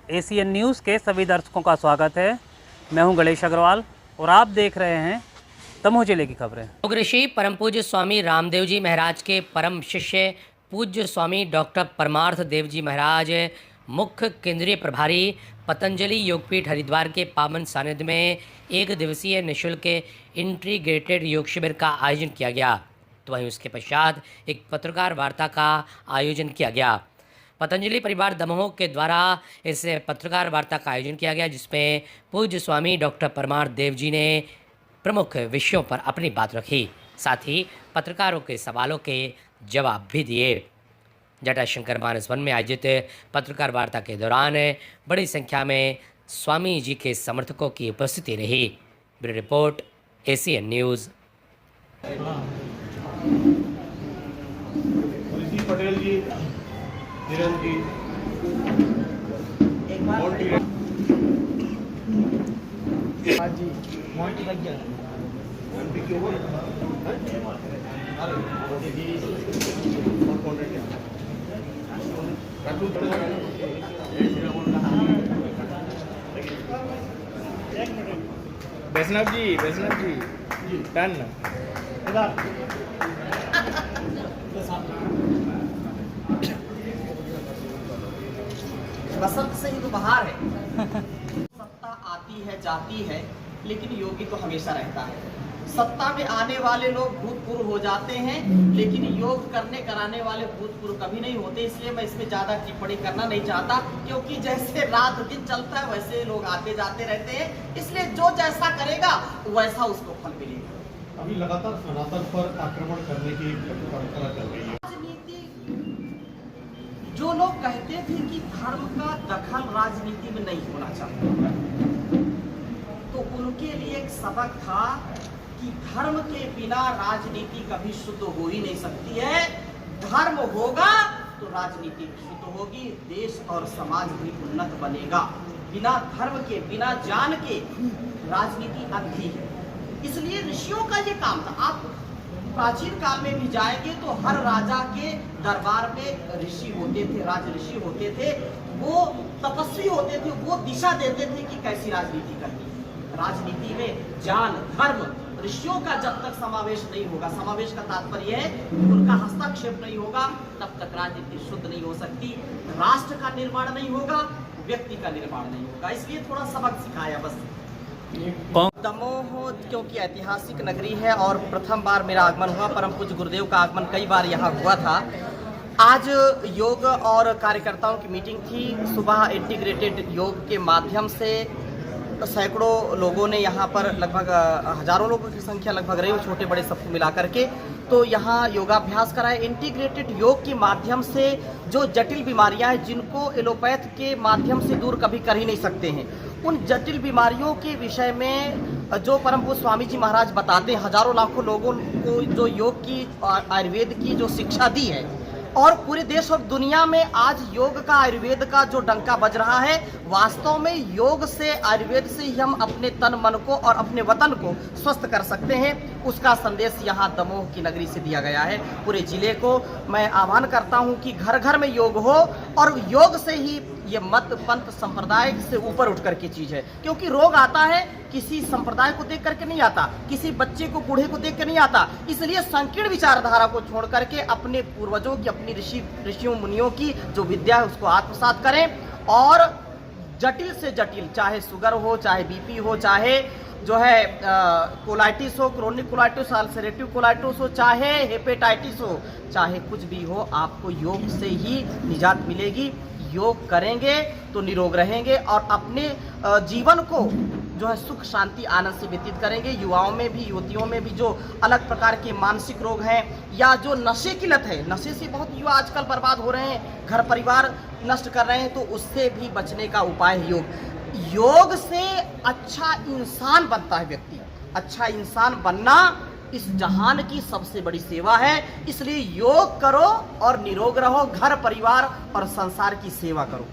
ACN news के सभी दर्शकों का स्वागत है। मैं हूं गणेश अग्रवाल और आप देख रहे हैं दमोह जिले की खबरें। योग ऋषि परम पूज्य स्वामी रामदेव जी महाराज के परम शिष्य पूज्य स्वामी डॉक्टर परमार्थ देव जी महाराज मुख्य केंद्रीय प्रभारी पतंजलि योगपीठ हरिद्वार के पावन सानिध्य में एक दिवसीय निःशुल्क इंटीग्रेटेड योग शिविर का आयोजन किया गया। तो वहीं उसके पश्चात एक पत्रकार वार्ता का आयोजन किया गया। पतंजलि परिवार दमोह के द्वारा इस पत्रकार वार्ता का आयोजन किया गया, जिसमें पूज्य स्वामी डॉक्टर परमार्थ देव जी ने प्रमुख विषयों पर अपनी बात रखी, साथ ही पत्रकारों के सवालों के जवाब भी दिए। जटाशंकर मानस वन में आयोजित पत्रकार वार्ता के दौरान बड़ी संख्या में स्वामी जी के समर्थकों की उपस्थिति रही। Bureau report, ACN news. Patel ji, Dheeraj ji, जी मोंटी लग गया। वैष्णव जी डन। बसंत से ही तो बहार है। सत्ता आती है जाती है, लेकिन योगी तो हमेशा रहता है। सत्ता में आने वाले लोग भूतपूर्व हो जाते हैं, लेकिन योग करने कराने वाले भूतपूर्व कभी नहीं होते। इसलिए मैं इसमें ज्यादा टिप्पणी करना नहीं चाहता, क्योंकि जैसे रात दिन चलता है वैसे लोग आते जाते रहते हैं। इसलिए जो जैसा करेगा वैसा उसको फल मिलेगा। अभी लगातार सनातन पर आक्रमण करने की परंपरा चल रही है। राजनीति, जो लोग कहते थे कि धर्म का दखल राजनीति में नहीं होना चाहिए, तो उनके लिए एक सबक था कि धर्म के बिना राजनीति कभी शुद्ध हो ही नहीं सकती है। धर्म होगा तो राजनीति शुद्ध होगी, देश और समाज भी उन्नत बनेगा। बिना धर्म के, बिना ज्ञान के राजनीति अंधी है। इसलिए ऋषियों का ये काम था। आप प्राचीन काल में भी जाएंगे तो हर राजा के दरबार में ऋषि होते थे, राज ऋषि होते थे। वो तपस्वी होते थे, वो दिशा देते थे कि कैसी राजनीति करनी है। राजनीति में ज्ञान, धर्म, ऋषियों का जब तक समावेश नहीं होगा, समावेश का तात्पर्य है उनका हस्तक्षेप नहीं होगा, तब तक राजनीति शुद्ध नहीं हो सकती। राष्ट्र का निर्माण नहीं होगा, व्यक्ति का निर्माण नहीं होगा। इसलिए थोड़ा सबक सिखाया बस। दमोह क्योंकि ऐतिहासिक नगरी है और प्रथम बार मेरा आगमन हुआ। परम पूज्य गुरुदेव का आगमन कई बार यहाँ हुआ था। आज योग और कार्यकर्ताओं की मीटिंग थी। सुबह इंटीग्रेटेड योग के माध्यम से सैकड़ों लोगों ने यहाँ पर, लगभग हजारों लोगों की संख्या लगभग रही, छोटे बड़े सबको मिला करके तो यहाँ योगाभ्यास कराए। इंटीग्रेटेड योग के माध्यम से जो जटिल बीमारियां हैं, जिनको एलोपैथ के माध्यम से दूर कभी कर ही नहीं सकते हैं, उन जटिल बीमारियों के विषय में जो परम पूज्य स्वामी जी महाराज बताते हैं। हजारों लाखों लोगों को जो योग की, आयुर्वेद की जो शिक्षा दी है, और पूरे देश और दुनिया में आज योग का, आयुर्वेद का जो डंका बज रहा है, वास्तव में योग से, आयुर्वेद से ही हम अपने तन मन को और अपने वतन को स्वस्थ कर सकते हैं। उसका संदेश यहाँ दमोह की नगरी से दिया गया है। पूरे जिले को मैं आह्वान करता हूँ कि घर घर में योग हो, और योग से ही ये मत पंथ संप्रदाय से ऊपर उठ करके चीज है। क्योंकि रोग आता है किसी संप्रदाय को देख करके नहीं आता, किसी बच्चे को, बूढ़े को देख कर नहीं आता। इसलिए संकीर्ण विचारधारा को छोड़ करके अपने पूर्वजों की, अपनी ऋषियों मुनियों की जो विद्या है उसको आत्मसात करें, और जटिल से जटिल, चाहे शुगर हो, चाहे बीपी हो, चाहे जो है कोलाइटिस हो, क्रोनिक कोलाइटिस, अल्सरेटिव कोलाइटिस हो, चाहे हेपेटाइटिस हो, चाहे कुछ भी हो, आपको योग से ही निजात मिलेगी। योग करेंगे तो निरोग रहेंगे और अपने जीवन को जो है सुख, शांति, आनंद से व्यतीत करेंगे। युवाओं में भी, युवतियों में भी जो अलग प्रकार के मानसिक रोग हैं, या जो नशे की लत है, नशे से बहुत युवा आजकल बर्बाद हो रहे हैं, घर परिवार नष्ट कर रहे हैं, तो उससे भी बचने का उपाय है योग। योग से अच्छा इंसान बनता है व्यक्ति। अच्छा इंसान बनना इस जहान की सबसे बड़ी सेवा है। इसलिए योग करो और निरोग रहो, घर परिवार और संसार की सेवा करो।